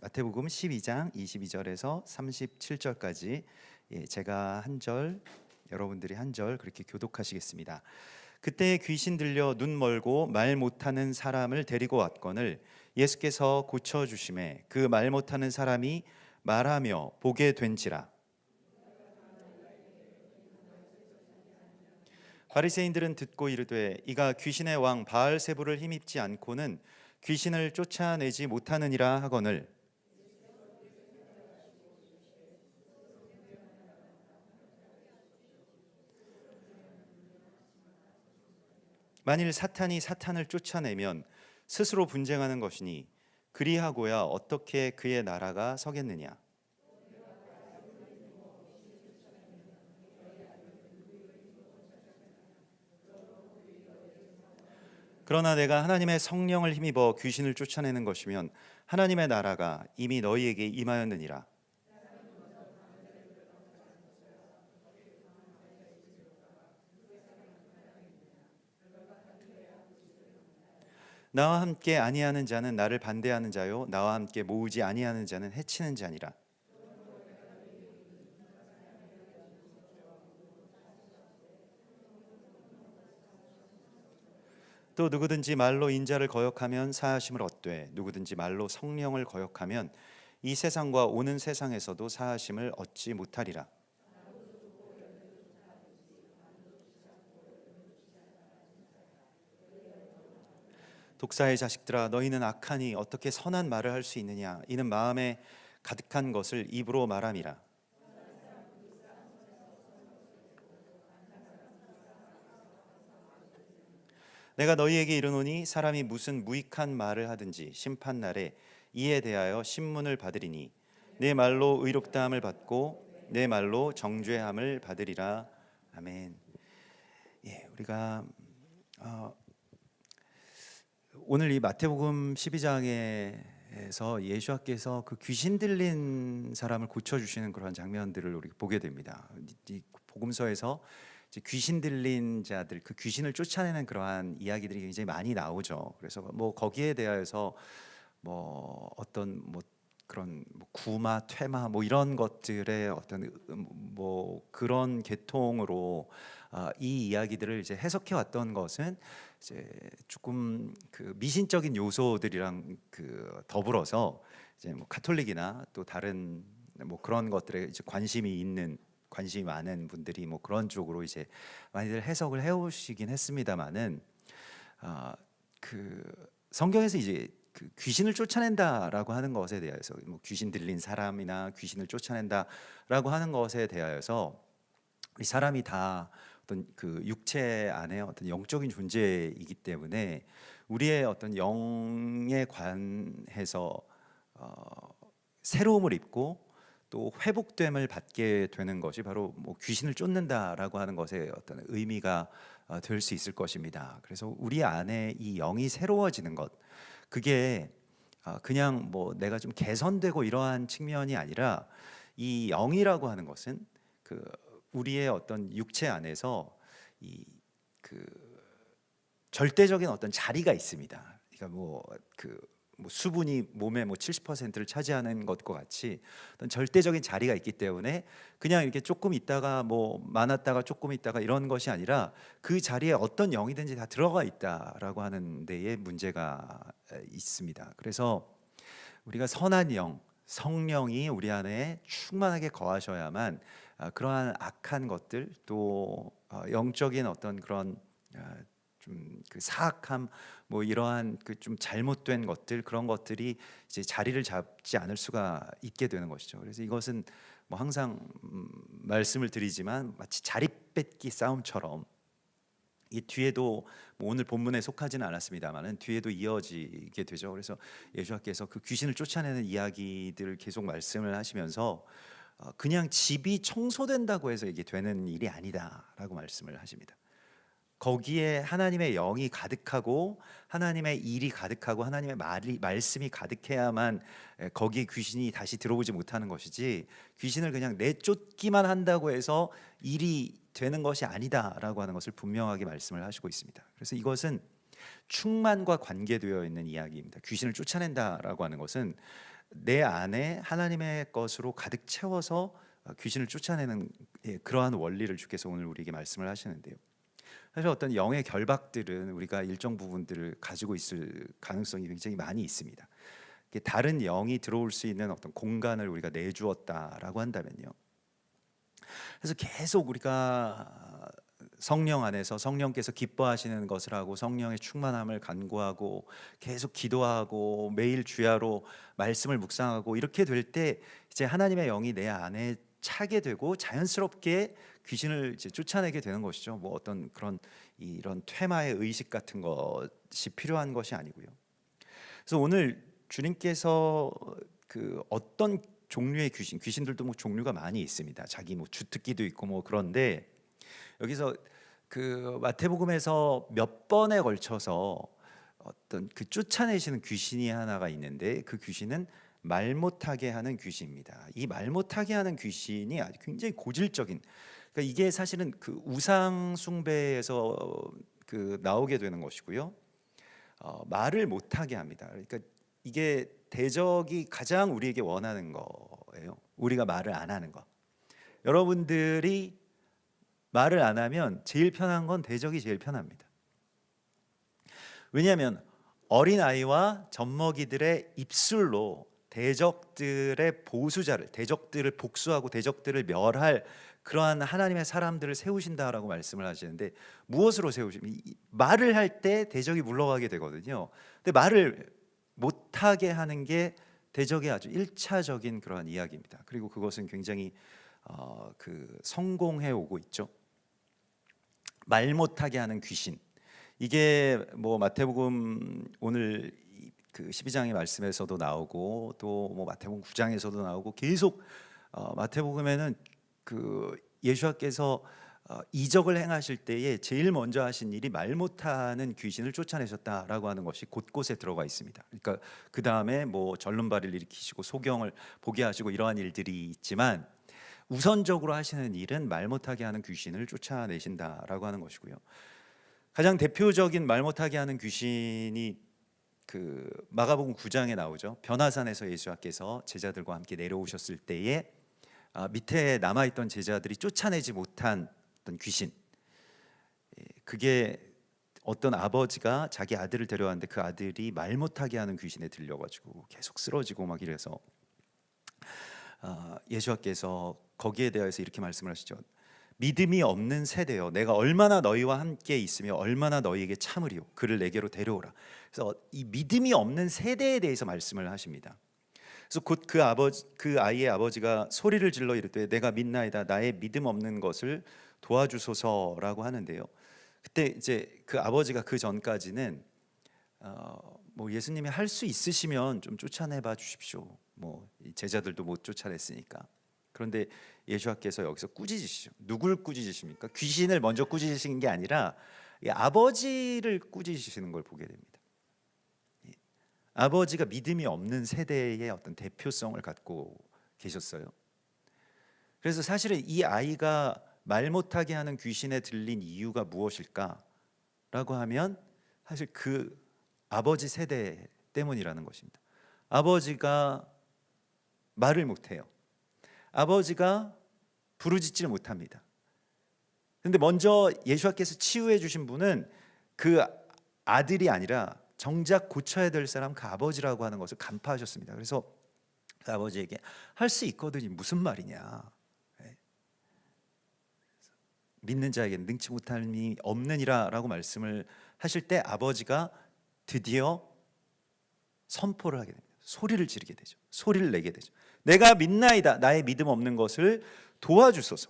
마태복음 12장 22절에서 37절까지 제가 한 절, 여러분들이 한 절 그렇게 교독하시겠습니다. 그때 귀신 들려 눈 멀고 말 못하는 사람을 데리고 왔거늘 예수께서 고쳐 주심에 그 말 못하는 사람이 말하며 보게 된지라. 바리새인들은 듣고 이르되 이가 귀신의 왕 바알세불을 힘입지 않고는 귀신을 쫓아내지 못하느니라 하거늘 만일 사탄이 사탄을 쫓아내면 스스로 분쟁하는 것이니 그리하고야 어떻게 그의 나라가 서겠느냐. 그러나 내가 하나님의 성령을 힘입어 귀신을 쫓아내는 것이면 하나님의 나라가 이미 너희에게 임하였느니라. 나와 함께 아니하는 자는 나를 반대하는 자요 나와 함께 모으지 아니하는 자는 해치는 자니라. 또 누구든지 말로 인자를 거역하면 사하심을 얻되 누구든지 말로 성령을 거역하면 이 세상과 오는 세상에서도 사하심을 얻지 못하리라. 독사의 자식들아 너희는 악하니 어떻게 선한 말을 할 수 있느냐. 이는 마음에 가득한 것을 입으로 말함이라. 내가 너희에게 이르노니 사람이 무슨 무익한 말을 하든지 심판날에 이에 대하여 신문을 받으리니 내 말로 의롭다함을 받고 내 말로 정죄함을 받으리라. 아멘. 우리가 오늘 이 마태복음 12장에서 예수께서 그 귀신 들린 사람을 고쳐주시는 그런 장면들을 우리 보게 됩니다. 이 복음서에서 이제 귀신 들린 자들, 그 귀신을 쫓아내는 그러한 이야기들이 굉장히 많이 나오죠. 그래서 뭐 거기에 대하여서 뭐 어떤 뭐 그런 뭐 구마, 퇴마 뭐 이런 것들의 어떤 뭐 그런 계통으로 이 이야기들을 이제 해석해 왔던 것은 이제 조금 그 미신적인 요소들이랑 그 더불어서 이제 뭐 가톨릭이나 또 다른 뭐 그런 것들에 이제 관심이 많은 분들이 뭐 그런 쪽으로 이제 많이들 해석을 해오시긴 했습니다만은 그 성경에서 이제 그 귀신을 쫓아낸다라고 하는 것에 대해서 뭐 귀신 들린 사람이나 귀신을 쫓아낸다라고 하는 것에 대하여서 이 사람이 다 어떤 그 육체 안에 어떤 영적인 존재이기 때문에 우리의 어떤 영에 관해서 새로움을 입고 또 회복됨을 받게 되는 것이 바로 뭐 귀신을 쫓는다라고 하는 것의 어떤 의미가 될 수 있을 것입니다. 그래서 우리 안에 이 영이 새로워지는 것, 그게 그냥 뭐 내가 좀 개선되고 이러한 측면이 아니라 이 영이라고 하는 것은 그 우리의 어떤 육체 안에서 이 그 절대적인 어떤 자리가 있습니다. 그러니까 뭐 수분이 몸의 뭐 70%를 차지하는 것과 같이 어떤 절대적인 자리가 있기 때문에 그냥 이렇게 조금 있다가 뭐 많았다가 조금 있다가 이런 것이 아니라 그 자리에 어떤 영이든지 다 들어가 있다라고 하는 데에 문제가 있습니다. 그래서 우리가 선한 영, 성령이 우리 안에 충만하게 거하셔야만 그러한 악한 것들 또 영적인 어떤 그런 좀 그 사악함 뭐 이러한 그 좀 잘못된 것들 그런 것들이 이제 자리를 잡지 않을 수가 있게 되는 것이죠. 그래서 이것은 뭐 항상 말씀을 드리지만 마치 자리 뺏기 싸움처럼 이 뒤에도 뭐 오늘 본문에 속하지는 않았습니다만은 뒤에도 이어지게 되죠. 그래서 예수께서 그 귀신을 쫓아내는 이야기들을 계속 말씀을 하시면서 그냥 집이 청소된다고 해서 이게 되는 일이 아니다라고 말씀을 하십니다. 거기에 하나님의 영이 가득하고 하나님의 일이 가득하고 하나님의 말씀이 가득해야만 거기에 귀신이 다시 들어오지 못하는 것이지 귀신을 그냥 내쫓기만 한다고 해서 일이 되는 것이 아니다라고 하는 것을 분명하게 말씀을 하시고 있습니다. 그래서 이것은 충만과 관계되어 있는 이야기입니다. 귀신을 쫓아낸다라고 하는 것은 내 안에 하나님의 것으로 가득 채워서 귀신을 쫓아내는 그러한 원리를 주께서 오늘 우리에게 말씀을 하시는데요. 사실 어떤 영의 결박들은 우리가 일정 부분들을 가지고 있을 가능성이 굉장히 많이 있습니다. 다른 영이 들어올 수 있는 어떤 공간을 우리가 내주었다라고 한다면요. 그래서 계속 우리가 성령 안에서 성령께서 기뻐하시는 것을 하고 성령의 충만함을 간구하고 계속 기도하고 매일 주야로 말씀을 묵상하고 이렇게 될 때 이제 하나님의 영이 내 안에 차게 되고 자연스럽게 귀신을 이제 쫓아내게 되는 것이죠. 뭐 어떤 그런 이런 퇴마의 의식 같은 것이 필요한 것이 아니고요. 그래서 오늘 주님께서 그 어떤 종류의 귀신들도 뭐 종류가 많이 있습니다. 자기 뭐 주특기도 있고 뭐 그런데 여기서 그 마태복음에서 몇 번에 걸쳐서 어떤 그 쫓아내시는 귀신이 하나가 있는데 그 귀신은 말 못하게 하는 귀신입니다. 이 말 못하게 하는 귀신이 아주 굉장히 고질적인, 그러니까 이게 사실은 그 우상 숭배에서 그 나오게 되는 것이고요. 말을 못하게 합니다. 그러니까 이게 대적이 가장 우리에게 원하는 거예요. 우리가 말을 안 하는 거. 여러분들이 말을 안 하면 제일 편한 건 대적이 제일 편합니다. 왜냐하면 어린 아이와 젖먹이들의 입술로 대적들의 보수자를, 대적들을 복수하고 대적들을 멸할 그러한 하나님의 사람들을 세우신다라고 말씀을 하시는데, 무엇으로 세우시면 말을 할 때 대적이 물러가게 되거든요. 근데 말을 못하게 하는 게 대적의 아주 1차적인 그러한 이야기입니다. 그리고 그것은 굉장히 그 성공해 오고 있죠. 말 못하게 하는 귀신. 이게 뭐 마태복음 오늘 그 12장의 말씀에서도 나오고 또 뭐 마태복음 9장에서도 나오고 계속 마태복음에는 그 예수께서 이적을 행하실 때에 제일 먼저 하신 일이 말 못하는 귀신을 쫓아내셨다라고 하는 것이 곳곳에 들어가 있습니다. 그러니까 그 다음에 뭐 절름발이를 일으키시고 소경을 보게 하시고 이러한 일들이 있지만 우선적으로 하시는 일은 말 못하게 하는 귀신을 쫓아내신다라고 하는 것이고요. 가장 대표적인 말 못하게 하는 귀신이 그 마가복음 9장에 나오죠. 변화산에서 예수께서 제자들과 함께 내려오셨을 때에 밑에 남아있던 제자들이 쫓아내지 못한 어떤 귀신, 그게 어떤 아버지가 자기 아들을 데려왔는데 그 아들이 말 못하게 하는 귀신에 들려가지고 계속 쓰러지고 막 이래서 예수께서 거기에 대해서 이렇게 말씀을 하시죠. 믿음이 없는 세대여, 내가 얼마나 너희와 함께 있으며 얼마나 너희에게 참으리요, 그를 내게로 데려오라. 그래서 이 믿음이 없는 세대에 대해서 말씀을 하십니다. 그래서 곧 그 아이의 아버지가 소리를 질러 이르되 내가 믿나이다, 나의 믿음 없는 것을 도와주소서라고 하는데요. 그때 이제 그 아버지가 그 전까지는 뭐 예수님이 할 수 있으시면 좀 쫓아내봐 주십시오. 뭐 제자들도 못 쫓아냈으니까. 그런데 예수께서 여기서 꾸짖으시죠. 누굴 꾸짖으십니까? 귀신을 먼저 꾸짖으시는 게 아니라 이 아버지를 꾸짖으시는 걸 보게 됩니다. 아버지가 믿음이 없는 세대의 어떤 대표성을 갖고 계셨어요. 그래서 사실은 이 아이가 말 못하게 하는 귀신에 들린 이유가 무엇일까라고 하면 사실 그 아버지 세대 때문이라는 것입니다. 아버지가 말을 못해요. 아버지가 부르짖지를 못합니다. 그런데 먼저 예수께서 치유해 주신 분은 그 아들이 아니라 정작 고쳐야 될 사람 그 아버지라고 하는 것을 간파하셨습니다. 그래서 그 아버지에게 할 수 있거든요. 무슨 말이냐. 믿는 자에게 능치 못함이 없느니라 라고 말씀을 하실 때 아버지가 드디어 선포를 하게 됩니다. 소리를 지르게 되죠. 소리를 내게 되죠. 내가 믿나이다, 나의 믿음 없는 것을 도와주소서.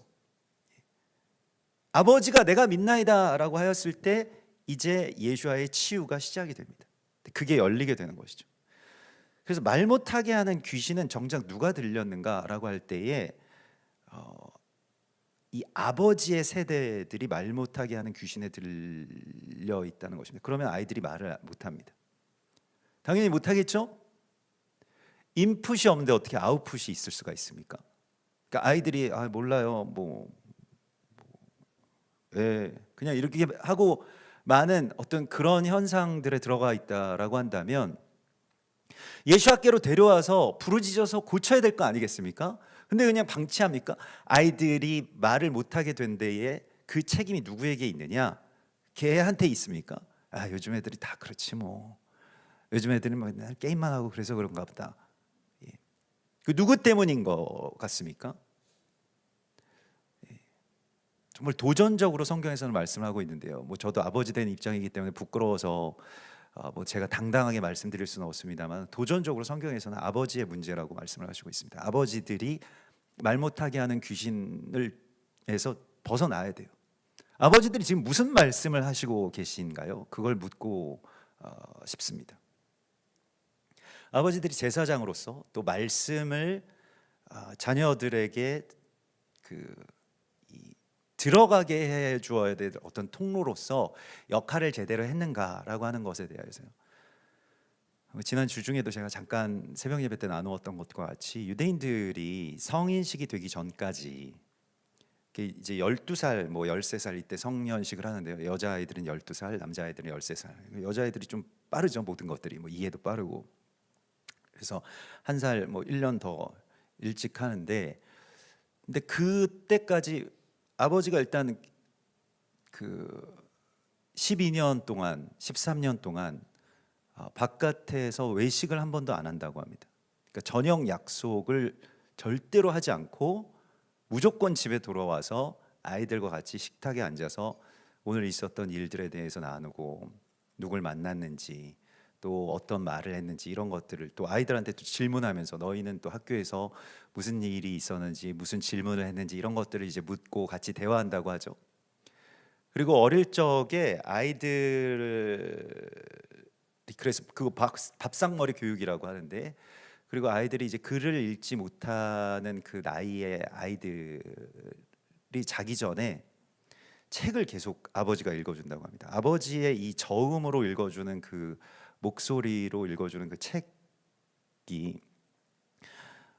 아버지가 내가 믿나이다 라고 하였을 때 이제 예수와의 치유가 시작이 됩니다. 그게 열리게 되는 것이죠. 그래서 말 못하게 하는 귀신은 정작 누가 들렸는가라고 할 때에 이 아버지의 세대들이 말 못하게 하는 귀신에 들려 있다는 것입니다. 그러면 아이들이 말을 못합니다. 당연히 못하겠죠? 인풋이 없는데 어떻게 아웃풋이 있을 수가 있습니까? 그러니까 아이들이 몰라요, 그냥 이렇게 하고 많은 어떤 그런 현상들에 들어가 있다라고 한다면 예수학교로 데려와서 부르짖어서 고쳐야 될 거 아니겠습니까? 근데 그냥 방치합니까? 아이들이 말을 못하게 된 데에 그 책임이 누구에게 있느냐? 걔한테 있습니까? 아, 요즘 애들이 다 그렇지 뭐. 요즘 애들은 맨날 게임만 하고 그래서 그런가 보다. 예. 그 누구 때문인 것 같습니까? 예. 정말 도전적으로 성경에서는 말씀하고 있는데요. 뭐 저도 아버지 된 입장이기 때문에 부끄러워서 뭐 제가 당당하게 말씀드릴 수는 없습니다만, 도전적으로 성경에서는 아버지의 문제라고 말씀을 하시고 있습니다. 아버지들이 말 못하게 하는 귀신을에서 벗어나야 돼요. 아버지들이 지금 무슨 말씀을 하시고 계신가요? 그걸 묻고 싶습니다. 아버지들이 제사장으로서 또 말씀을 자녀들에게 들어가게 해 주어야 될 어떤 통로로서 역할을 제대로 했는가라고 하는 것에 대해서요. 지난 주 중에도 제가 잠깐 새벽 예배 때 나누었던 것과 같이, 유대인들이 성인식이 되기 전까지 이제 12살, 뭐 13살 이때 성년식을 하는데요. 여자아이들은 12살, 남자아이들은 13살. 여자아이들이 좀 빠르죠, 모든 것들이. 뭐 이해도 빠르고. 그래서 한 살, 뭐 1년 더 일찍 하는데, 근데 그때까지 아버지가 일단 그 12년 동안, 13년 동안 바깥에서 외식을 한 번도 안 한다고 합니다. 그러니까 저녁 약속을 절대로 하지 않고 무조건 집에 돌아와서 아이들과 같이 식탁에 앉아서 오늘 있었던 일들에 대해서 나누고, 누굴 만났는지, 또 어떤 말을 했는지, 이런 것들을 또 아이들한테 또 질문하면서, 너희는 또 학교에서 무슨 일이 있었는지, 무슨 질문을 했는지, 이런 것들을 이제 묻고 같이 대화한다고 하죠. 그리고 어릴 적에 아이들, 그래서 그거 밥상머리 교육이라고 하는데, 그리고 아이들이 이제 글을 읽지 못하는 그 나이에 아이들이 자기 전에 책을 계속 아버지가 읽어준다고 합니다. 아버지의 이 저음으로 읽어주는, 그 목소리로 읽어주는 그 책이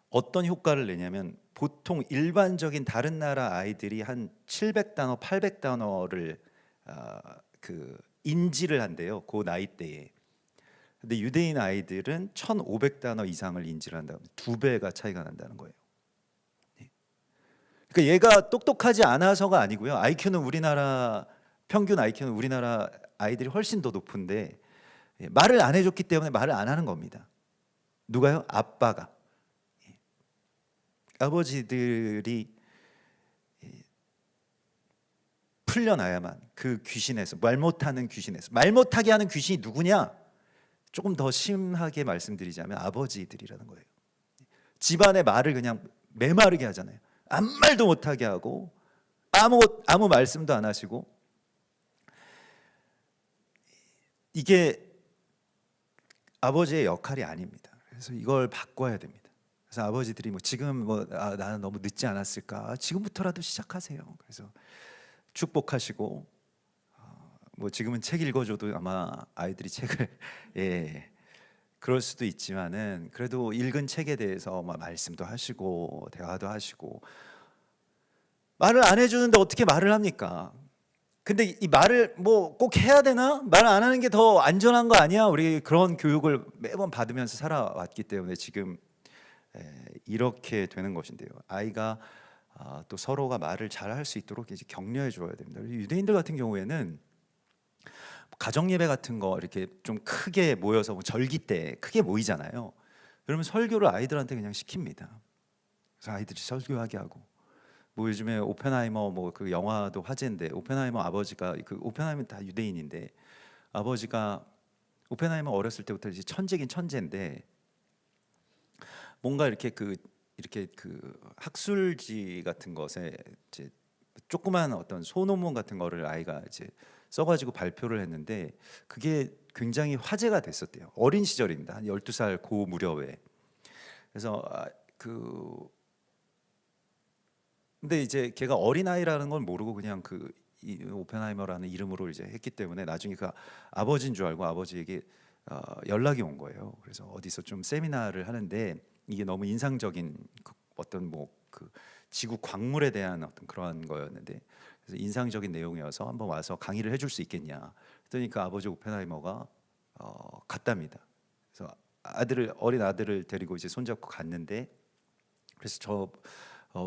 어떤 효과를 내냐면, 보통 일반적인 다른 나라 아이들이 한 700단어, 800단어를 인지를 한대요, 그 나이 때에. 근데 유대인 아이들은 1,500단어 이상을 인지를 한다고 합니다. 2배가 차이가 난다는 거예요. 그러니까 얘가 똑똑하지 않아서가 아니고요. IQ는 우리나라 평균 IQ는 우리나라 아이들이 훨씬 더 높은데, 말을 안 해줬기 때문에 말을 안 하는 겁니다. 누가요? 아빠가. 아버지들이 풀려나야만 그 귀신에서, 말 못하는 귀신에서, 말 못하게 하는 귀신이 누구냐? 조금 더 심하게 말씀드리자면 아버지들이라는 거예요. 집안의 말을 그냥 메마르게 하잖아요. 아무 말도 못하게 하고, 아무 말씀도 안 하시고. 이게 아버지의 역할이 아닙니다. 그래서 이걸 바꿔야 됩니다. 그래서 아버지들이 뭐 지금 나는 너무 늦지 않았을까, 지금부터라도 시작하세요. 그래서 축복하시고, 뭐 지금은 책 읽어줘도 아마 아이들이 책을 그럴 수도 있지만은, 그래도 읽은 책에 대해서 말씀도 하시고 대화도 하시고. 말을 안 해주는데 어떻게 말을 합니까? 근데 이 말을 뭐 꼭 해야 되나? 말 안 하는 게 더 안전한 거 아니야? 우리 그런 교육을 매번 받으면서 살아왔기 때문에 지금 이렇게 되는 것인데요. 아이가 또 서로가 말을 잘 할 수 있도록 이제 격려해 줘야 됩니다. 유대인들 같은 경우에는 가정 예배 같은 거 이렇게 좀 크게 모여서, 뭐 절기 때 크게 모이잖아요. 그러면 설교를 아이들한테 그냥 시킵니다. 그래서 아이들이 설교하게 하고, 뭐 요즘에 오펜하이머 뭐 그 영화도 화제인데, 오펜하이머 아버지가, 그 오펜하이머는 다 유대인인데, 아버지가 오펜하이머 어렸을 때부터 이제 천재긴 천재인데, 뭔가 이렇게 그 학술지 같은 것에 이제 조그만 어떤 소논문 같은 거를 아이가 이제 써가지고 발표를 했는데, 그게 굉장히 화제가 됐었대요. 어린 시절입니다. 한 12살 고 무렵에. 그래서 근데 이제 걔가 어린아이라는 걸 모르고 그냥 이 오펜하이머라는 이름으로 이제 했기 때문에, 나중에 그 아버지인 줄 알고 아버지에게 연락이 온 거예요. 그래서 어디서 좀 세미나를 하는데, 이게 너무 인상적인 어떤 지구 광물에 대한 어떤 그러한 거였는데, 그래서 인상적인 내용이어서 한번 와서 강의를 해줄 수 있겠냐. 그러니까 아버지 오펜하이머가 갔답니다. 그래서 어린 아들을 데리고 이제 손잡고 갔는데, 그래서 저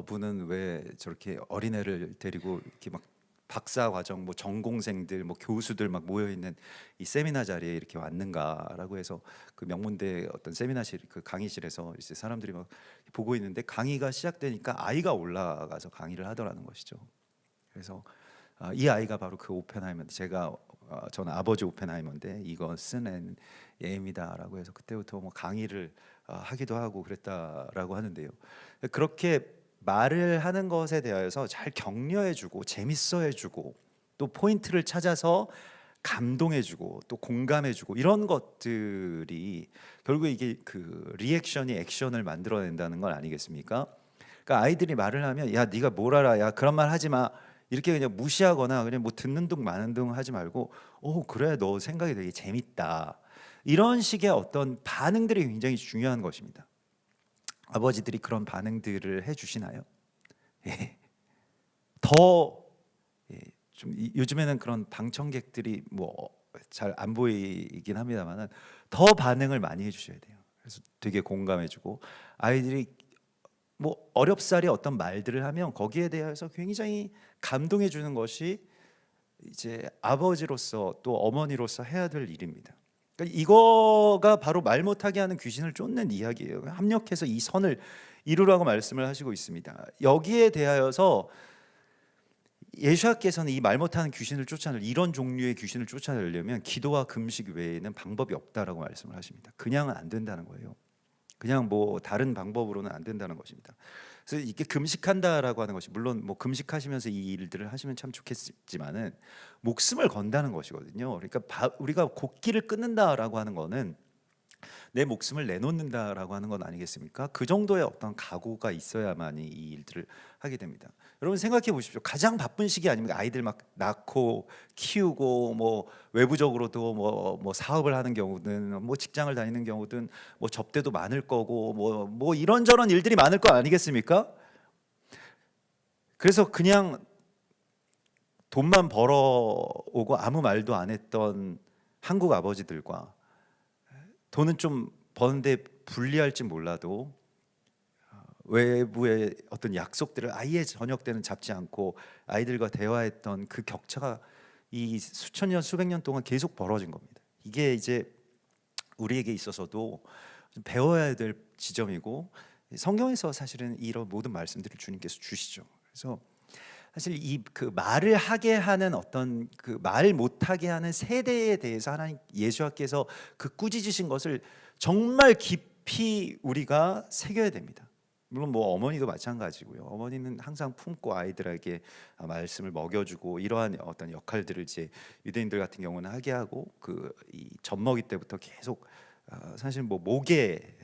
분은 왜 저렇게 어린애를 데리고 이렇게 막 박사 과정 뭐 전공생들 뭐 교수들 막 모여 있는 이 세미나 자리에 이렇게 왔는가라고 해서 그 명문대 어떤 세미나실 그 강의실에서 이제 사람들이 막 보고 있는데, 강의가 시작되니까 아이가 올라가서 강의를 하더라는 것이죠. 그래서 이 아이가 바로 그 오펜하이머, 저는 아버지 오펜하이머인데 이것은 예입니다라고 해서 그때부터 뭐 강의를 하기도 하고 그랬다라고 하는데요. 그렇게 말을 하는 것에 대하여서 잘 격려해주고 재밌어해주고 또 포인트를 찾아서 감동해주고 또 공감해주고 이런 것들이 결국 이게 그 리액션이 액션을 만들어낸다는 건 아니겠습니까? 그러니까 아이들이 말을 하면 야 네가 뭘 알아, 야 그런 말 하지 마, 이렇게 그냥 무시하거나 그냥 뭐 듣는 둥 마는 둥 하지 말고 그래 너 생각이 되게 재밌다, 이런 식의 어떤 반응들이 굉장히 중요한 것입니다. 아버지들이 그런 반응들을 해주시나요? 예. 더 좀 요즘에는 그런 방청객들이 뭐 잘 안 보이긴 합니다만은 더 반응을 많이 해주셔야 돼요. 그래서 되게 공감해주고, 아이들이 뭐 어렵사리 어떤 말들을 하면 거기에 대해서 굉장히 감동해 주는 것이 이제 아버지로서 또 어머니로서 해야 될 일입니다. 그러니까 이거가 바로 말 못하게 하는 귀신을 쫓는 이야기예요. 합력해서 이 선을 이루라고 말씀을 하시고 있습니다. 여기에 대하여서 예수님께서는 이 말 못하는 귀신을 쫓아낼, 이런 종류의 귀신을 쫓아내려면 기도와 금식 외에는 방법이 없다라고 말씀을 하십니다. 그냥은 안 된다는 거예요. 그냥 뭐 다른 방법으로는 안 된다는 것입니다. 그래서 이게 금식한다라고 하는 것이, 물론 뭐 금식하시면서 이 일들을 하시면 참 좋겠지만은 목숨을 건다는 것이거든요. 그러니까 우리가 곡기를 끊는다라고 하는 거는 내 목숨을 내놓는다라고 하는 건 아니겠습니까? 그 정도의 어떤 각오가 있어야만이 이 일들을 하게 됩니다. 여러분 생각해 보십시오. 가장 바쁜 시기 아닙니까? 아이들 막 낳고 키우고 뭐 외부적으로도 뭐 사업을 하는 경우든 뭐 직장을 다니는 경우든 뭐 접대도 많을 거고 뭐 이런저런 일들이 많을 거 아니겠습니까? 그래서 그냥 돈만 벌어오고 아무 말도 안 했던 한국 아버지들과 돈은 좀 버는데 불리할지 몰라도 외부의 어떤 약속들을 아예 저녁 때는 잡지 않고 아이들과 대화했던 그 격차가 이 수천 년 수백 년 동안 계속 벌어진 겁니다. 이게 이제 우리에게 있어서도 좀 배워야 될 지점이고, 성경에서 사실은 이런 모든 말씀들을 주님께서 주시죠. 그래서 사실 이 그 말을 하게 하는 어떤 그 말 못하게 하는 세대에 대해서 하나님 예수님께서 그 꾸짖으신 것을 정말 깊이 우리가 새겨야 됩니다. 물론 뭐 어머니도 마찬가지고요. 어머니는 항상 품고 아이들에게 말씀을 먹여주고 이러한 어떤 역할들을 이제 유대인들 같은 경우는 하게 하고, 그 이 젖먹이 때부터 계속 사실 뭐 목에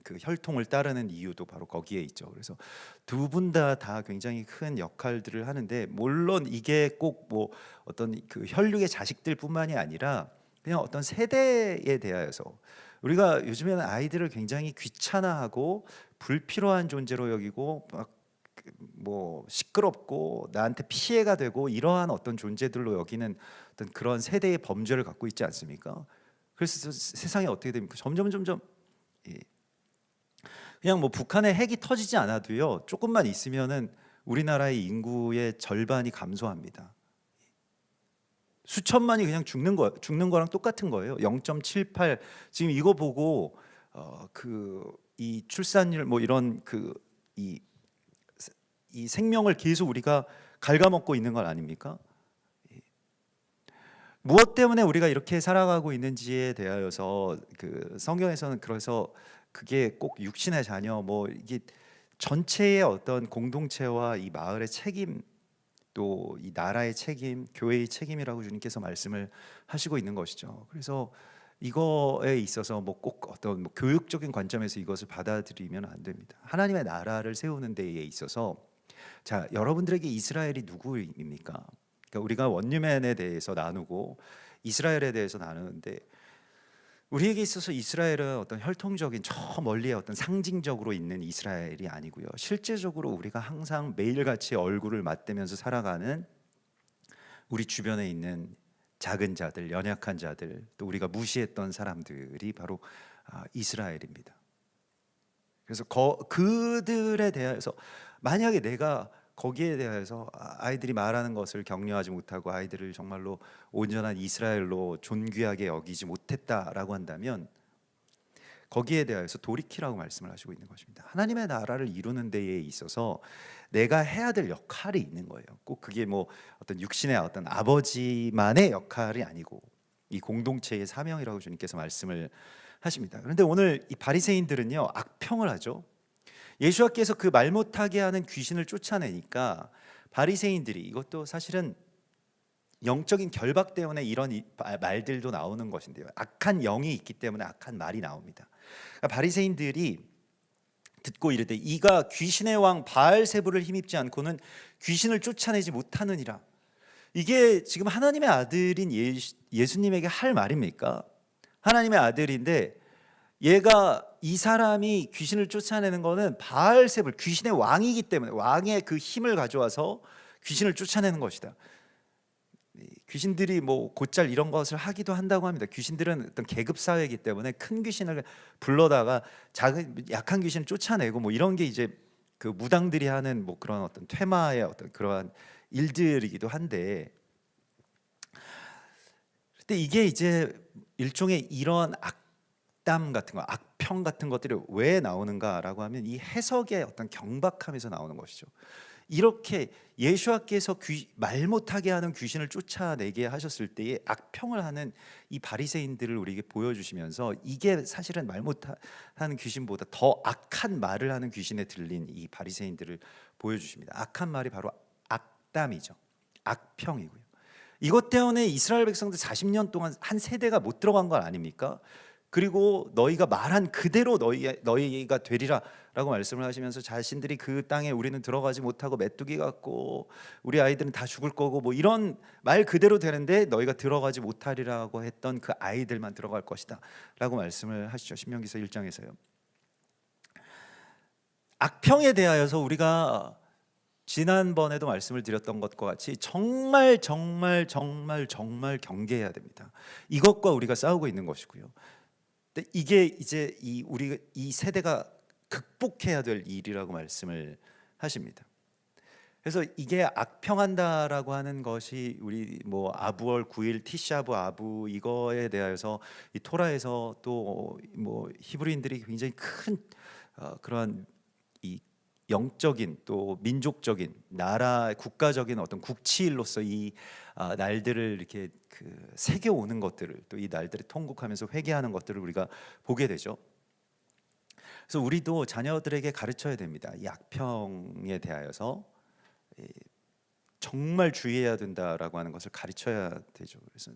그 혈통을 따르는 이유도 바로 거기에 있죠. 그래서 두 분 다 굉장히 큰 역할들을 하는데, 물론 이게 꼭 뭐 어떤 그 혈육의 자식들뿐만이 아니라 그냥 어떤 세대에 대하여서 우리가 요즘에는 아이들을 굉장히 귀찮아하고 불필요한 존재로 여기고 막 뭐 시끄럽고 나한테 피해가 되고 이러한 어떤 존재들로 여기는 어떤 그런 세대의 범죄를 갖고 있지 않습니까? 그래서 세상이 어떻게 됩니까? 점점 예, 그냥 뭐 북한에 핵이 터지지 않아도요, 조금만 있으면은 우리나라의 인구의 절반이 감소합니다. 수천만이 그냥 죽는 거랑 똑같은 거예요. 0.78. 지금 이거 보고 그 이 출산율 뭐 이런 그 이 생명을 계속 우리가 갉아먹고 있는 건 아닙니까? 무엇 때문에 우리가 이렇게 살아가고 있는지에 대하여서 그 성경에서는 그래서 그게 꼭 육신의 자녀 뭐 이게 전체의 어떤 공동체와 이 마을의 책임, 또 이 나라의 책임, 교회의 책임이라고 주님께서 말씀을 하시고 있는 것이죠. 그래서 이거에 있어서 뭐 꼭 어떤 뭐 교육적인 관점에서 이것을 받아들이면 안 됩니다. 하나님의 나라를 세우는 데에 있어서, 자, 여러분들에게 이스라엘이 누구입니까? 그러니까 우리가 원유맨에 대해서 나누고 이스라엘에 대해서 나누는데, 우리에게 있어서 이스라엘은 어떤 혈통적인 저 멀리에 어떤 상징적으로 있는 이스라엘이 아니고요. 실제적으로 우리가 항상 매일같이 얼굴을 맞대면서 살아가는 우리 주변에 있는 작은 자들, 연약한 자들, 또 우리가 무시했던 사람들이 바로 이스라엘입니다. 그래서 그들에 대해서 만약에 내가 거기에 대해서 아이들이 말하는 것을 격려하지 못하고 아이들을 정말로 온전한 이스라엘로 존귀하게 여기지 못했다라고 한다면 거기에 대해서 돌이키라고 말씀을 하시고 있는 것입니다. 하나님의 나라를 이루는 데에 있어서 내가 해야 될 역할이 있는 거예요. 꼭 그게 뭐 어떤 육신의 어떤 아버지만의 역할이 아니고 이 공동체의 사명이라고 주님께서 말씀을 하십니다. 그런데 오늘 이 바리새인들은요 악평을 하죠. 예수와께서 그 말 못하게 하는 귀신을 쫓아내니까 바리새인들이, 이것도 사실은 영적인 결박 때문에 이런 말들도 나오는 것인데요. 악한 영이 있기 때문에 악한 말이 나옵니다. 그러니까 바리새인들이 듣고 이르되 이가 귀신의 왕 바알세불을 힘입지 않고는 귀신을 쫓아내지 못하느니라. 이게 지금 하나님의 아들인 예수님에게 할 말입니까? 하나님의 아들인데 이 사람이 귀신을 쫓아내는 거는 바알세불, 귀신의 왕이기 때문에, 왕의 그 힘을 가져와서 귀신을 쫓아내는 것이다. 귀신들이 뭐 곧잘 이런 것을 하기도 한다고 합니다. 귀신들은 어떤 계급 사회이기 때문에 큰 귀신을 불러다가 작은 약한 귀신을 쫓아내고 뭐 이런 게 이제 그 무당들이 하는 뭐 그런 어떤 퇴마의 어떤 그러한 일들이기도 한데, 근데 이게 이제 일종의 이런 악담 같은 거, 악평 같은 것들이 왜 나오는가라고 하면 이 해석의 어떤 경박함에서 나오는 것이죠. 이렇게 예수와께서 말 못하게 하는 귀신을 쫓아내게 하셨을 때에 악평을 하는 이 바리새인들을 우리에게 보여주시면서 이게 사실은 말 못하는 귀신보다 더 악한 말을 하는 귀신에 들린 이 바리새인들을 보여주십니다. 악한 말이 바로 악담이죠. 악평이고요. 이것 때문에 이스라엘 백성들 40년 동안 한 세대가 못 들어간 건 아닙니까? 그리고 너희가 말한 그대로 너희가 되리라 라고 말씀을 하시면서 자신들이 그 땅에 우리는 들어가지 못하고 메뚜기 같고 우리 아이들은 다 죽을 거고 뭐 이런 말 그대로 되는데 너희가 들어가지 못하리라고 했던 그 아이들만 들어갈 것이다 라고 말씀을 하시죠. 신명기서 1장에서요. 악평에 대하여서 우리가 지난번에도 말씀을 드렸던 것과 같이 정말 경계해야 됩니다. 이것과 우리가 싸우고 있는 것이고요. 근데 이게 이제 우리가 이 세대가 극복해야 될 일이라고 말씀을 하십니다. 그래서 이게 악평한다라고 하는 것이 우리 뭐 아부월 9일 티샤브 아부 이거에 대해서 이 토라에서 또 뭐 히브리인들이 굉장히 큰 그러한 이 영적인 또 민족적인 나라 국가적인 어떤 국치일로서 이 날들을 이렇게 그 새겨 오는 것들을, 또 이 날들을 통곡하면서 회개하는 것들을 우리가 보게 되죠. 그래서 우리도 자녀들에게 가르쳐야 됩니다. 이 악평에 대하여서 정말 주의해야 된다라고 하는 것을 가르쳐야 되죠. 그래서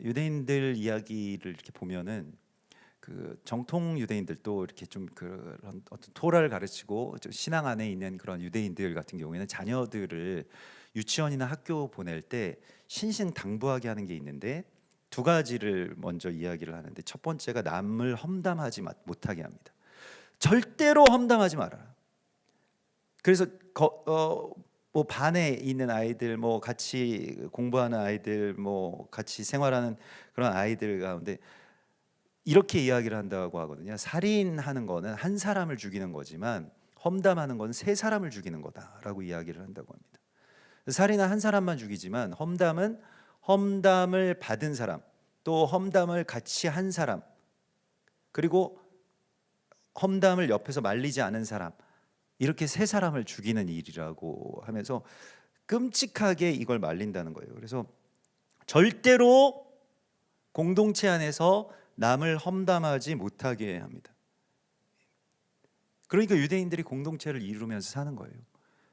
유대인들 이야기를 이렇게 보면은 그 정통 유대인들도 이렇게 좀 그런 어떤 토라를 가르치고 좀 신앙 안에 있는 그런 유대인들 같은 경우에는 자녀들을 유치원이나 학교 보낼 때 신신당부하게 하는 게 있는데 두 가지를 먼저 이야기를 하는데, 첫 번째가 남을 험담하지 못하게 합니다. 절대로 험담하지 말아라. 그래서 뭐 반에 있는 아이들, 뭐 같이 공부하는 아이들, 뭐 같이 생활하는 그런 아이들 가운데 이렇게 이야기를 한다고 하거든요. 살인하는 거는 한 사람을 죽이는 거지만 험담하는 건 세 사람을 죽이는 거다라고 이야기를 한다고 합니다. 살인은 한 사람만 죽이지만 험담은 험담을 받은 사람, 또 험담을 같이 한 사람, 그리고 험담을 옆에서 말리지 않은 사람, 이렇게 세 사람을 죽이는 일이라고 하면서 끔찍하게 이걸 말린다는 거예요. 그래서 절대로 공동체 안에서 남을 험담하지 못하게 합니다. 그러니까 유대인들이 공동체를 이루면서 사는 거예요.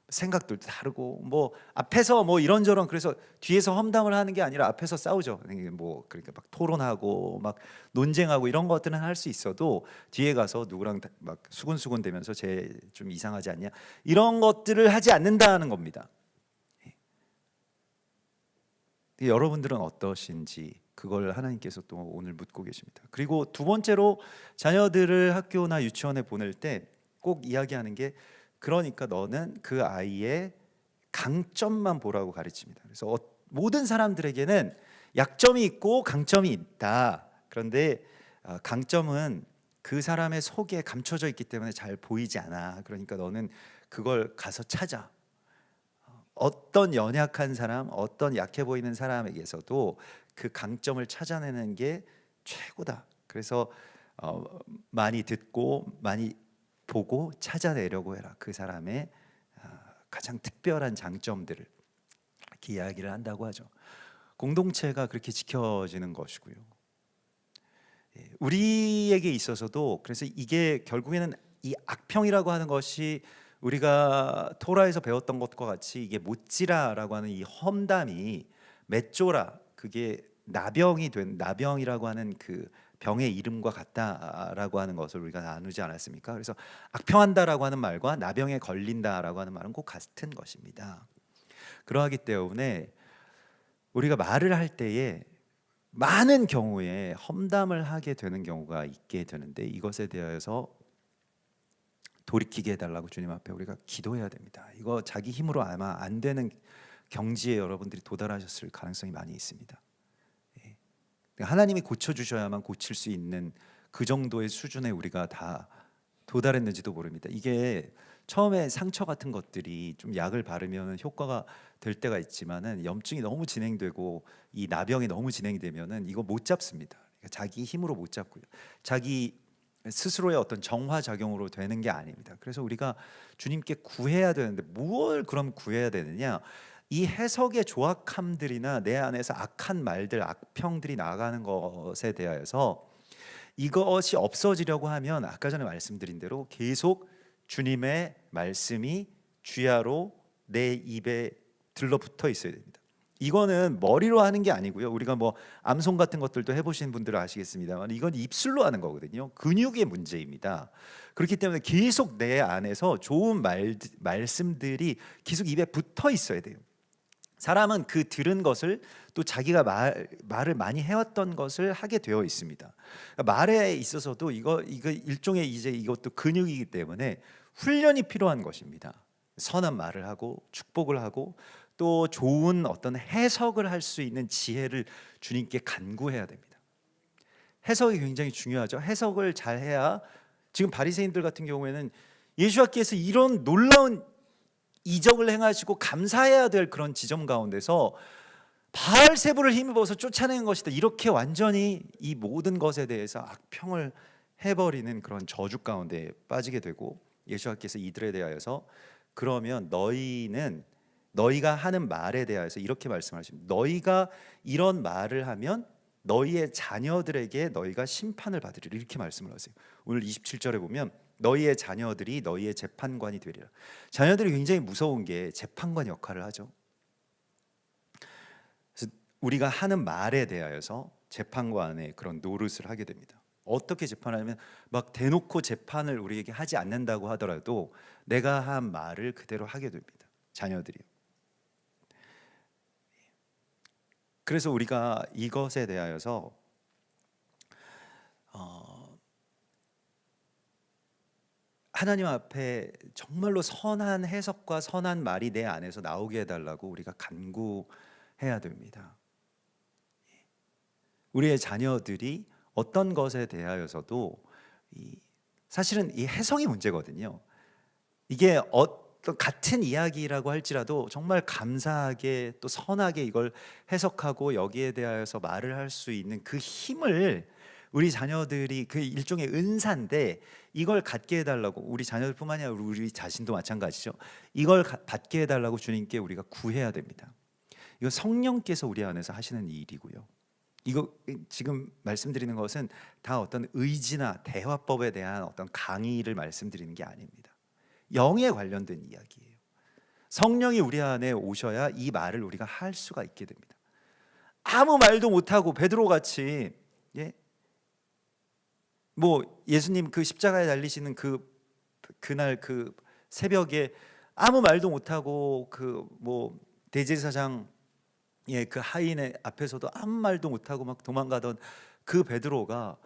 생각들도 다르고 뭐 앞에서 뭐 이런저런, 그래서 뒤에서 험담을 하는 게 아니라 앞에서 싸우죠. 뭐 그러니까 막 토론하고 막 논쟁하고 이런 것들은 할 수 있어도 뒤에 가서 누구랑 막 수군수군 대면서 쟤 좀 이상하지 않냐, 이런 것들을 하지 않는다는 겁니다. 여러분들은 어떠신지 그걸 하나님께서 또 오늘 묻고 계십니다. 그리고 두 번째로 자녀들을 학교나 유치원에 보낼 때 꼭 이야기하는 게, 그러니까 너는 그 아이의 강점만 보라고 가르칩니다. 그래서 모든 사람들에게는 약점이 있고 강점이 있다. 그런데 강점은 그 사람의 속에 감춰져 있기 때문에 잘 보이지 않아. 그러니까 너는 그걸 가서 찾아. 어떤 연약한 사람, 어떤 약해 보이는 사람에게서도 그 강점을 찾아내는 게 최고다. 그래서 어, 많이 듣고 많이 보고 찾아내려고 해라. 그 사람의 가장 특별한 장점들을 이렇게 이야기를 한다고 하죠. 공동체가 그렇게 지켜지는 것이고요. 우리에게 있어서도 그래서 이게 결국에는 이 악평이라고 하는 것이 우리가 토라에서 배웠던 것과 같이 이게 모찌라라고 하는 이 험담이 메쪼라, 그게 나병이라고 하는 그 병의 이름과 같다라고 하는 것을 우리가 나누지 않았습니까? 그래서 악평한다라고 하는 말과 나병에 걸린다라고 하는 말은 꼭 같은 것입니다. 그러하기 때문에 우리가 말을 할 때에 많은 경우에 험담을 하게 되는 경우가 있게 되는데, 이것에 대해서 돌이키게 해달라고 주님 앞에 우리가 기도해야 됩니다. 이거 자기 힘으로 아마 안 되는 경지에 여러분들이 도달하셨을 가능성이 많이 있습니다. 하나님이 고쳐주셔야만 고칠 수 있는 그 정도의 수준에 우리가 다 도달했는지도 모릅니다. 이게 처음에 상처 같은 것들이 좀 약을 바르면 효과가 될 때가 있지만은 염증이 너무 진행되고 이 나병이 너무 진행되면은 이거 못 잡습니다. 그러니까 자기 힘으로 못 잡고요. 자기 스스로의 어떤 정화 작용으로 되는 게 아닙니다. 그래서 우리가 주님께 구해야 되는데 무엇을 그럼 구해야 되느냐? 이 해석의 조악함들이나 내 안에서 악한 말들, 악평들이 나가는 것에 대하여서 이것이 없어지려고 하면 아까 전에 말씀드린 대로 계속 주님의 말씀이 주야로 내 입에 들러붙어 있어야 됩니다. 이거는 머리로 하는 게 아니고요. 우리가 뭐 암송 같은 것들도 해보신 분들은 아시겠습니다만 이건 입술로 하는 거거든요. 근육의 문제입니다. 그렇기 때문에 계속 내 안에서 좋은 말씀들이 계속 입에 붙어 있어야 돼요. 사람은 그 들은 것을 또 자기가 말을 많이 해왔던 것을 하게 되어 있습니다. 그러니까 말에 있어서도 이거 일종의 이제 이것도 근육이기 때문에 훈련이 필요한 것입니다. 선한 말을 하고 축복을 하고 또 좋은 어떤 해석을 할 수 있는 지혜를 주님께 간구해야 됩니다. 해석이 굉장히 중요하죠. 해석을 잘 해야, 지금 바리새인들 같은 경우에는 예수님께서 이런 놀라운 이적을 행하시고 감사해야 될 그런 지점 가운데서 바알세불을 힘입어서 쫓아내는 것이다, 이렇게 완전히 이 모든 것에 대해서 악평을 해버리는 그런 저주 가운데 빠지게 되고, 예수님께서 이들에 대하여서 그러면 너희가 하는 말에 대하여서 이렇게 말씀하십니다. 너희가 이런 말을 하면 너희의 자녀들에게 너희가 심판을 받으리라, 이렇게 말씀을 하세요. 오늘 27절에 보면 너희의 자녀들이 너희의 재판관이 되리라. 자녀들이 굉장히 무서운 게 재판관 역할을 하죠. 그래서 우리가 하는 말에 대하여서 재판관의 그런 노릇을 하게 됩니다. 어떻게 재판하면 막 대놓고 재판을 우리에게 하지 않는다고 하더라도 내가 한 말을 그대로 하게 됩니다. 자녀들이요. 그래서 우리가 이것에 대하여서 하나님 앞에 정말로 선한 해석과 선한 말이 내 안에서 나오게 해달라고 우리가 간구해야 됩니다. 우리의 자녀들이 어떤 것에 대하여서도 사실은 이 해석이 문제거든요. 이게 어떤 같은 이야기라고 할지라도 정말 감사하게 또 선하게 이걸 해석하고 여기에 대하여서 말을 할 수 있는 그 힘을 우리 자녀들이, 그 일종의 은사인데 이걸 갖게 해달라고, 우리 자녀들뿐만이 아니라 우리 자신도 마찬가지죠. 이걸 받게 해달라고 주님께 우리가 구해야 됩니다. 이거 성령께서 우리 안에서 하시는 일이고요. 이거 지금 말씀드리는 것은 다 어떤 의지나 대화법에 대한 어떤 강의를 말씀드리는 게 아닙니다. 영에 관련된 이야기예요. 성령이 우리 안에 오셔야 이 말을 우리가 할 수가 있게 됩니다. 아무 말도 못하고 베드로 같이, 뭐 예수님 그 십자가에 달리시는 그날 그 새벽에 아무 말도 못하고 그 뭐 대제사장 그 하인의 앞에서도 아무 말도 못하고 막 도망가던 그 베드로가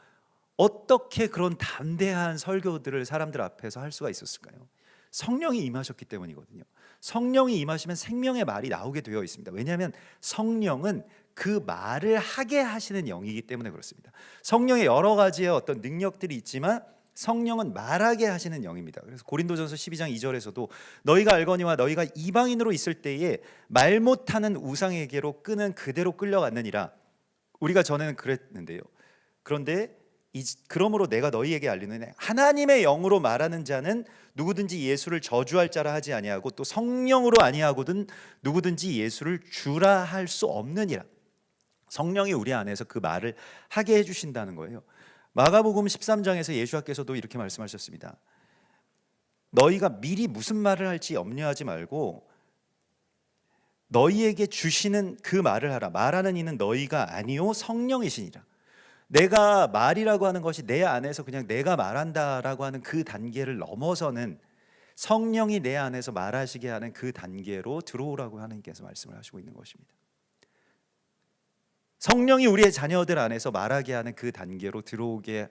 어떻게 그런 담대한 설교들을 사람들 앞에서 할 수가 있었을까요? 성령이 임하셨기 때문이거든요. 성령이 임하시면 생명의 말이 나오게 되어 있습니다. 왜냐하면 성령은 그 말을 하게 하시는 영이기 때문에 그렇습니다. 성령의 여러 가지의 어떤 능력들이 있지만 성령은 말하게 하시는 영입니다. 그래서 고린도전서 12장 2절에서도 너희가 알거니와 너희가 이방인으로 있을 때에 말 못하는 우상에게로 끄는 그대로 끌려갔느니라. 우리가 전에는 그랬는데요. 그런데 그러므로 내가 너희에게 알리는 하나님의 영으로 말하는 자는 누구든지 예수를 저주할 자라 하지 아니하고 또 성령으로 아니하거든 누구든지 예수를 주라 할 수 없느니라. 성령이 우리 안에서 그 말을 하게 해주신다는 거예요. 마가복음 13장에서 예수께서도 이렇게 말씀하셨습니다. 너희가 미리 무슨 말을 할지 염려하지 말고 너희에게 주시는 그 말을 하라. 말하는 이는 너희가 아니요 성령이시니라. 내가 말이라고 하는 것이 내 안에서 그냥 내가 말한다라고 하는 그 단계를 넘어서는 성령이 내 안에서 말하시게 하는 그 단계로 들어오라고 하나님께서 말씀을 하시고 있는 것입니다. 성령이 우리의 자녀들 안에서 말하게 하는 그 단계로 들어오게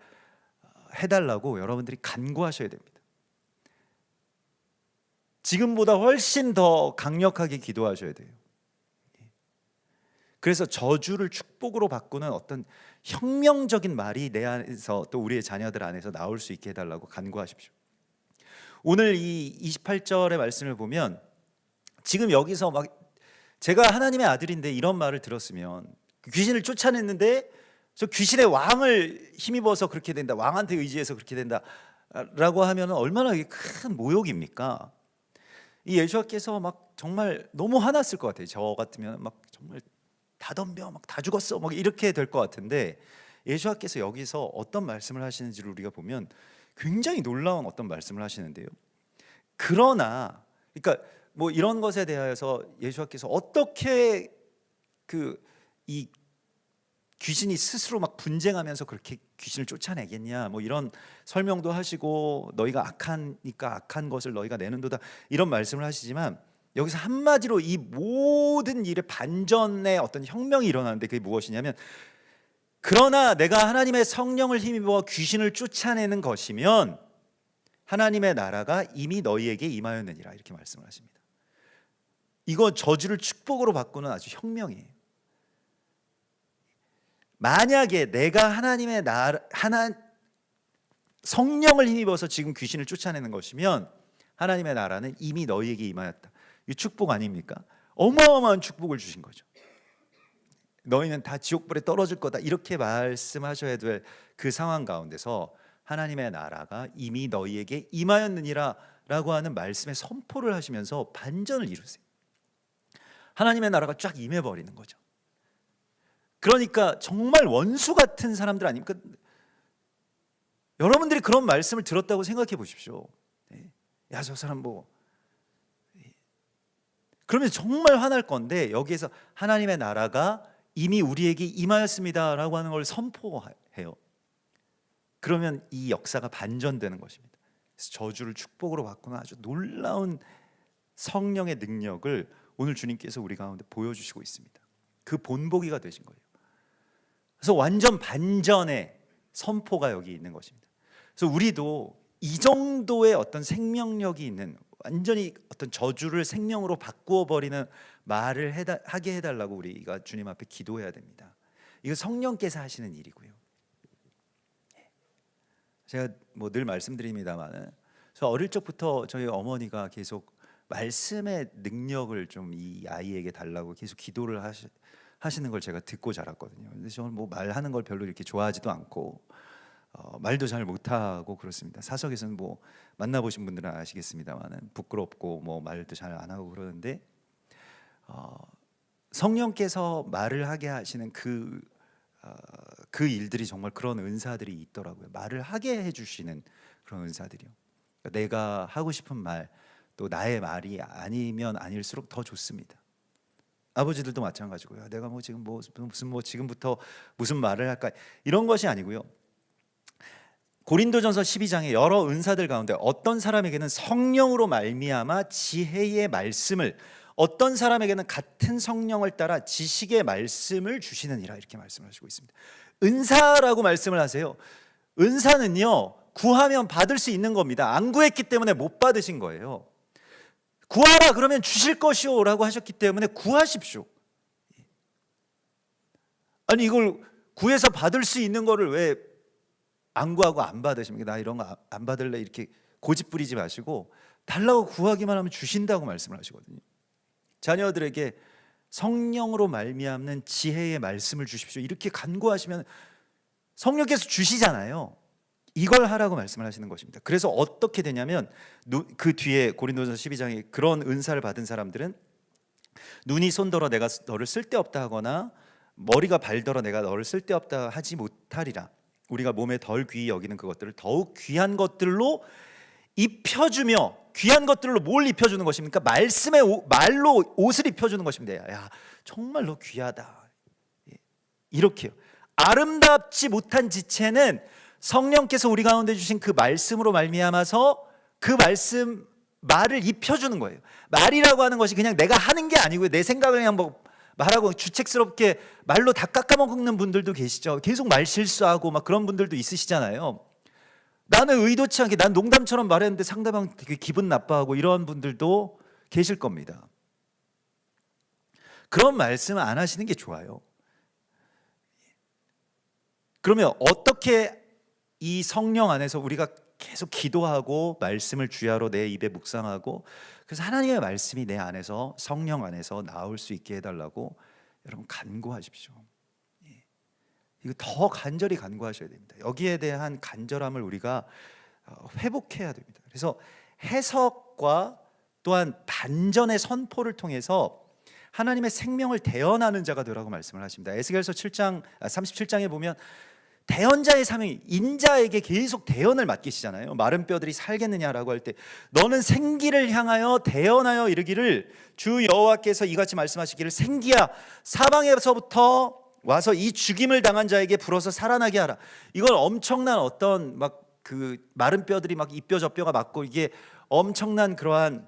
해달라고 여러분들이 간구하셔야 됩니다. 지금보다 훨씬 더 강력하게 기도하셔야 돼요. 그래서 저주를 축복으로 바꾸는 어떤 혁명적인 말이 내 안에서 또 우리의 자녀들 안에서 나올 수 있게 해달라고 간구하십시오. 오늘 이 28절의 말씀을 보면 지금 여기서 막 제가 하나님의 아들인데 이런 말을 들었으면 귀신을 쫓아냈는데 저 귀신의 왕을 힘입어서 그렇게 된다, 왕한테 의지해서 그렇게 된다 라고 하면 얼마나 큰 모욕입니까? 이 예수께서 막 정말 너무 화났을 것 같아요. 저 같으면 막 정말 다 덤벼, 막 다 죽었어, 막 이렇게 될 것 같은데 예수께서 여기서 어떤 말씀을 하시는지를 우리가 보면 굉장히 놀라운 어떤 말씀을 하시는데요. 그러나, 그러니까 뭐 이런 것에 대하여서 예수께서 어떻게 이 귀신이 스스로 막 분쟁하면서 그렇게 귀신을 쫓아내겠냐, 뭐 이런 설명도 하시고 너희가 악하니까 악한 것을 너희가 내는도다 이런 말씀을 하시지만 여기서 한마디로 이 모든 일의 반전의 어떤 혁명이 일어나는데 그게 무엇이냐면 그러나 내가 하나님의 성령을 힘입어 귀신을 쫓아내는 것이면 하나님의 나라가 이미 너희에게 임하였느니라 이렇게 말씀을 하십니다. 이거 저주를 축복으로 바꾸는 아주 혁명이에요. 만약에 내가 하나님의 성령을 힘입어서 지금 귀신을 쫓아내는 것이면 하나님의 나라는 이미 너희에게 임하였다. 이 축복 아닙니까? 어마어마한 축복을 주신 거죠. 너희는 다 지옥불에 떨어질 거다 이렇게 말씀하셔야 될 그 상황 가운데서 하나님의 나라가 이미 너희에게 임하였느니라 라고 하는 말씀의 선포를 하시면서 반전을 이루세요. 하나님의 나라가 쫙 임해버리는 거죠. 그러니까 정말 원수 같은 사람들 아닙니까? 여러분들이 그런 말씀을 들었다고 생각해 보십시오. 야, 저 사람 뭐 그러면 정말 화날 건데 여기에서 하나님의 나라가 이미 우리에게 임하였습니다 라고 하는 걸 선포해요. 그러면 이 역사가 반전되는 것입니다. 그래서 저주를 축복으로 바꾸는 아주 놀라운 성령의 능력을 오늘 주님께서 우리 가운데 보여주시고 있습니다. 그 본보기가 되신 거예요. 그래서 완전 반전의 선포가 여기 있는 것입니다. 그래서 우리도 이 정도의 어떤 생명력이 있는 완전히 어떤 저주를 생명으로 바꾸어 버리는 말을 하게 해달라고 우리가 주님 앞에 기도해야 됩니다. 이거 성령께서 하시는 일이고요. 제가 뭐 늘 말씀드립니다만 저 어릴 적부터 저희 어머니가 계속 말씀의 능력을 좀 이 아이에게 달라고 계속 기도를 하시는 걸 제가 듣고 자랐거든요. 근데 저는 뭐 말하는 걸 별로 이렇게 좋아하지도 않고 말도 잘 못하고 그렇습니다. 사석에서는 뭐 만나보신 분들은 아시겠습니다만은 부끄럽고 뭐 말도 잘 안 하고 그러는데 성령께서 말을 하게 하시는 그 일들이 정말 그런 은사들이 있더라고요. 말을 하게 해주시는 그런 은사들이요. 그러니까 내가 하고 싶은 말 또 나의 말이 아니면 아닐수록 더 좋습니다. 아버지들도 마찬가지고요. 내가 뭐 지금 무슨 지금부터 무슨 말을 할까 이런 것이 아니고요. 고린도전서 12장의 여러 은사들 가운데 어떤 사람에게는 성령으로 말미암아 지혜의 말씀을, 어떤 사람에게는 같은 성령을 따라 지식의 말씀을 주시느니라 이렇게 말씀을 하시고 있습니다. 은사라고 말씀을 하세요. 은사는요 구하면 받을 수 있는 겁니다. 안 구했기 때문에 못 받으신 거예요. 구하라 그러면 주실 것이오 라고 하셨기 때문에 구하십시오. 아니 이걸 구해서 받을 수 있는 거를 왜 안 구하고 안 받으십니까? 나 이런 거 안 받을래 이렇게 고집 부리지 마시고 달라고 구하기만 하면 주신다고 말씀을 하시거든요. 자녀들에게 성령으로 말미암는 지혜의 말씀을 주십시오 이렇게 간구하시면 성령께서 주시잖아요. 이걸 하라고 말씀을 하시는 것입니다. 그래서 어떻게 되냐면 그 뒤에 고린도전서 12장에 그런 은사를 받은 사람들은 눈이 손더러 내가 너를 쓸데없다 하거나 머리가 발더러 내가 너를 쓸데없다 하지 못하리라. 우리가 몸에 덜 귀히 여기는 그것들을 더욱 귀한 것들로 입혀주며, 귀한 것들로 뭘 입혀주는 것입니까? 말로 옷을 입혀주는 것입니다. 야 정말 너 귀하다 이렇게요. 아름답지 못한 지체는 성령께서 우리 가운데 주신 그 말씀으로 말미암아서 그 말씀 말을 입혀주는 거예요. 말이라고 하는 것이 그냥 내가 하는 게 아니고요. 내 생각을 그냥 뭐 말하고 주책스럽게 말로 다 깎아먹는 분들도 계시죠. 계속 말 실수하고 막 그런 분들도 있으시잖아요. 나는 의도치 않게 난 농담처럼 말했는데 상대방 되게 기분 나빠하고 이런 분들도 계실 겁니다. 그런 말씀 안 하시는 게 좋아요. 그러면 어떻게 이 성령 안에서 우리가 계속 기도하고 말씀을 주야로 내 입에 묵상하고 그래서 하나님의 말씀이 내 안에서 성령 안에서 나올 수 있게 해달라고 여러분 간구하십시오. 이거 더 간절히 간구하셔야 됩니다. 여기에 대한 간절함을 우리가 회복해야 됩니다. 그래서 해석과 또한 반전의 선포를 통해서 하나님의 생명을 대언하는 자가 되라고 말씀을 하십니다. 에스겔서 37장에 보면 대언자의 사명이 인자에게 계속 대언을 맡기시잖아요. 마른 뼈들이 살겠느냐라고 할 때 너는 생기를 향하여 대언하여 이르기를 주 여호와께서 이같이 말씀하시기를 생기야 사방에서부터 와서 이 죽임을 당한 자에게 불어서 살아나게 하라. 이건 엄청난 어떤 막 그 마른 뼈들이 막 이 뼈 저 뼈가 맞고 이게 엄청난 그러한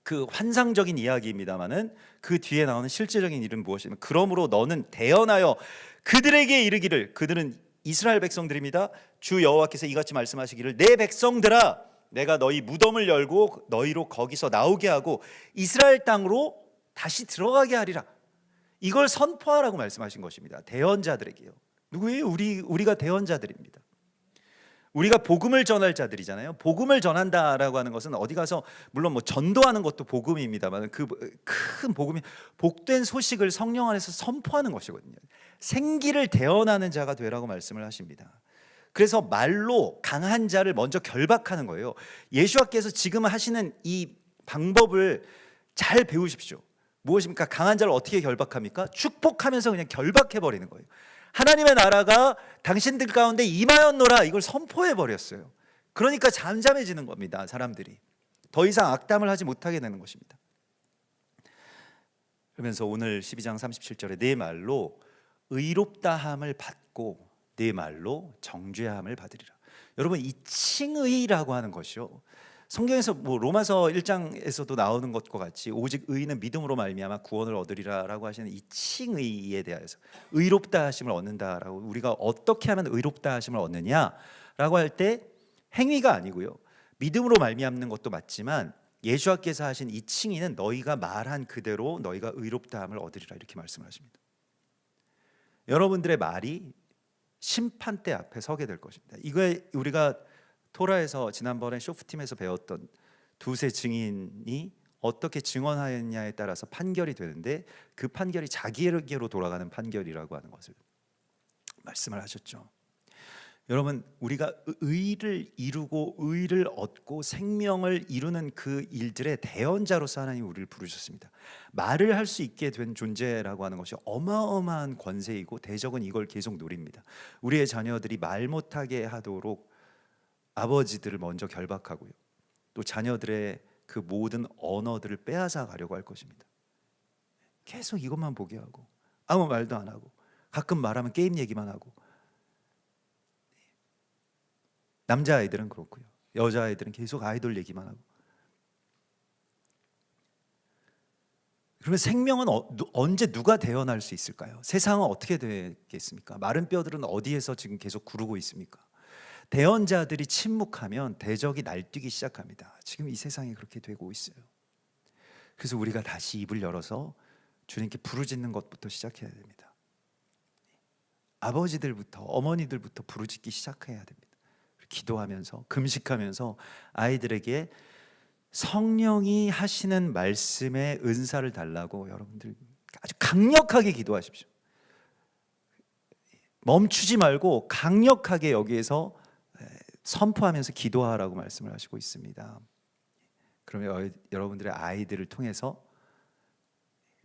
그 환상적인 이야기입니다만은 그 뒤에 나오는 실제적인 일은 무엇이냐면 그러므로 너는 대언하여 그들에게 이르기를 그들은 이스라엘 백성들입니다. 주 여호와께서 이같이 말씀하시기를 내 백성들아 내가 너희 무덤을 열고 너희로 거기서 나오게 하고 이스라엘 땅으로 다시 들어가게 하리라. 이걸 선포하라고 말씀하신 것입니다. 대언자들에게요. 누구예요? 우리가 대언자들입니다. 우리가 복음을 전할 자들이잖아요. 복음을 전한다라고 하는 것은 어디 가서 물론 뭐 전도하는 것도 복음입니다만 그 큰 복음이 복된 소식을 성령 안에서 선포하는 것이거든요. 생기를 대언하는 자가 되라고 말씀을 하십니다. 그래서 말로 강한 자를 먼저 결박하는 거예요. 예수와께서 지금 하시는 이 방법을 잘 배우십시오. 무엇입니까? 강한 자를 어떻게 결박합니까? 축복하면서 그냥 결박해 버리는 거예요. 하나님의 나라가 당신들 가운데 임하였노라 이걸 선포해 버렸어요. 그러니까 잠잠해지는 겁니다. 사람들이 더 이상 악담을 하지 못하게 되는 것입니다. 그러면서 오늘 12장 37절에 내 말로 의롭다함을 받고 내 말로 정죄함을 받으리라. 여러분 이 칭의라고 하는 것이요. 성경에서 뭐 로마서 1장에서도 나오는 것과 같이 오직 의인은 믿음으로 말미암아 구원을 얻으리라라고 하시는 이 칭의에 대해서 의롭다 하심을 얻는다라고 우리가 어떻게 하면 의롭다 하심을 얻느냐라고 할 때 행위가 아니고요. 믿음으로 말미암는 것도 맞지만 예수께서 하신 이 칭의는 너희가 말한 그대로 너희가 의롭다함을 얻으리라 이렇게 말씀하십니다. 여러분들의 말이 심판대 앞에 서게 될 것입니다. 이거에 우리가 토라에서 지난번에 쇼프팀에서 배웠던 두세 증인이 어떻게 증언하였냐에 따라서 판결이 되는데 그 판결이 자기에게로 돌아가는 판결이라고 하는 것을 말씀을 하셨죠. 여러분 우리가 의를 이루고 의를 얻고 생명을 이루는 그 일들의 대언자로서 하나님 우리를 부르셨습니다. 말을 할 수 있게 된 존재라고 하는 것이 어마어마한 권세이고 대적은 이걸 계속 노립니다. 우리의 자녀들이 말 못하게 하도록 아버지들을 먼저 결박하고요. 또 자녀들의 그 모든 언어들을 빼앗아 가려고 할 것입니다. 계속 이것만 보게 하고 아무 말도 안 하고 가끔 말하면 게임 얘기만 하고 남자아이들은 그렇고요. 여자아이들은 계속 아이돌 얘기만 하고 그러면 생명은 언제 누가 대언할 수 있을까요? 세상은 어떻게 되겠습니까? 마른 뼈들은 어디에서 지금 계속 구르고 있습니까? 대언자들이 침묵하면 대적이 날뛰기 시작합니다. 지금 이 세상이 그렇게 되고 있어요. 그래서 우리가 다시 입을 열어서 주님께 부르짖는 것부터 시작해야 됩니다. 아버지들부터 어머니들부터 부르짖기 시작해야 됩니다. 기도하면서 금식하면서 아이들에게 성령이 하시는 말씀의 은사를 달라고 여러분들 아주 강력하게 기도하십시오. 멈추지 말고 강력하게 여기에서 선포하면서 기도하라고 말씀을 하시고 있습니다. 그러면 여러분들의 아이들을 통해서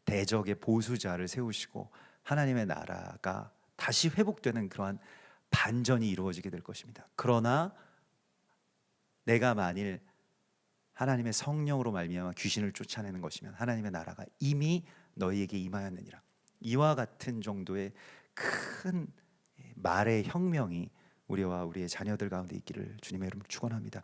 대적의 보수자를 세우시고 하나님의 나라가 다시 회복되는 그러한 반전이 이루어지게 될 것입니다. 그러나 내가 만일 하나님의 성령으로 말미암아 귀신을 쫓아내는 것이면 하나님의 나라가 이미 너희에게 임하였느니라. 이와 같은 정도의 큰 말의 혁명이 우리와 우리의 자녀들 가운데 있기를 주님의 이름으로 축원합니다.